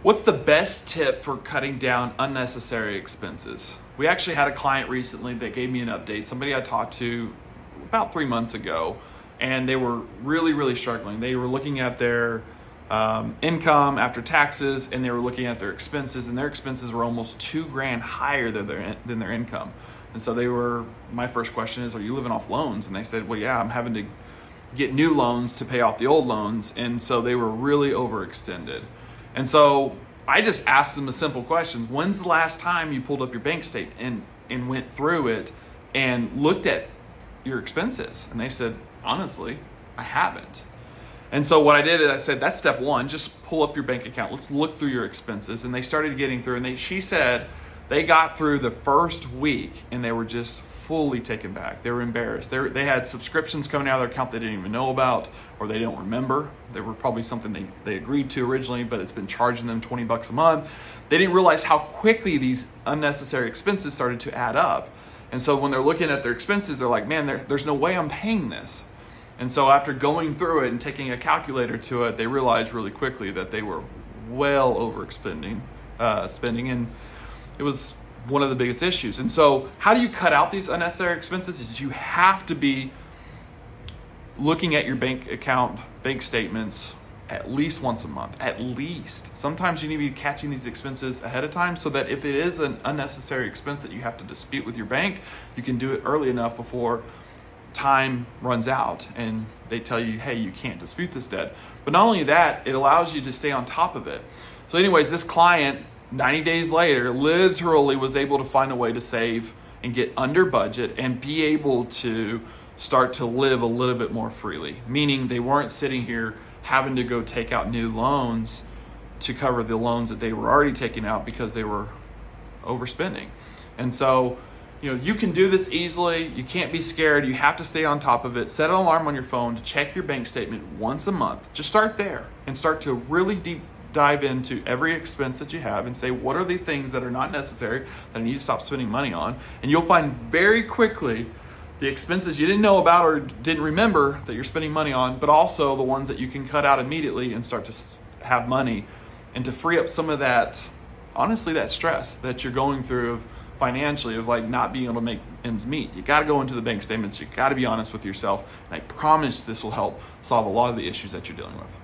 What's the best tip for cutting down unnecessary expenses? We actually had a client recently that gave me an update. Somebody I talked to about 3 months ago, and they were really struggling. They were looking at their income after taxes, and they were looking at their expenses, and their expenses were almost $2,000 higher than their income. And so my first question is, are you living off loans? And they said, well, yeah, I'm having to get new loans to pay off the old loans. And so they were really overextended. And so I just asked them a simple question. When's the last time you pulled up your bank statement and went through it and looked at your expenses? And they said, honestly, I haven't. And so what I did is I said, that's step one, just pull up your bank account. Let's look through your expenses. And they started getting through, and she said they got through the first week and they were just fully taken back. They were embarrassed. They had subscriptions coming out of their account they didn't even know about, or they don't remember. They were probably something they agreed to originally, but it's been charging them $20 a month. They didn't realize how quickly these unnecessary expenses started to add up. And so when they're looking at their expenses, they're like, man, there's no way I'm paying this. And so after going through it and taking a calculator to it, they realized really quickly that they were well overspending, and it was one of the biggest issues. And so how do you cut out these unnecessary expenses? Is you have to be looking at your bank account, bank statements at least once a month, at least. Sometimes you need to be catching these expenses ahead of time so that if it is an unnecessary expense that you have to dispute with your bank, you can do it early enough before time runs out and they tell you, hey, you can't dispute this debt. But not only that, it allows you to stay on top of it. So anyways, this client, 90 days later, literally was able to find a way to save and get under budget and be able to start to live a little bit more freely. Meaning they weren't sitting here having to go take out new loans to cover the loans that they were already taking out because they were overspending. And so, you can do this easily. You can't be scared. You have to stay on top of it. Set an alarm on your phone to check your bank statement once a month. Just start there and start to really deep dive into every expense that you have and say, what are the things that are not necessary that I need to stop spending money on? And you'll find very quickly the expenses you didn't know about or didn't remember that you're spending money on, but also the ones that you can cut out immediately and start to have money and to free up some of that, honestly, that stress that you're going through financially of like not being able to make ends meet. You got to go into the bank statements. You got to be honest with yourself. And I promise this will help solve a lot of the issues that you're dealing with.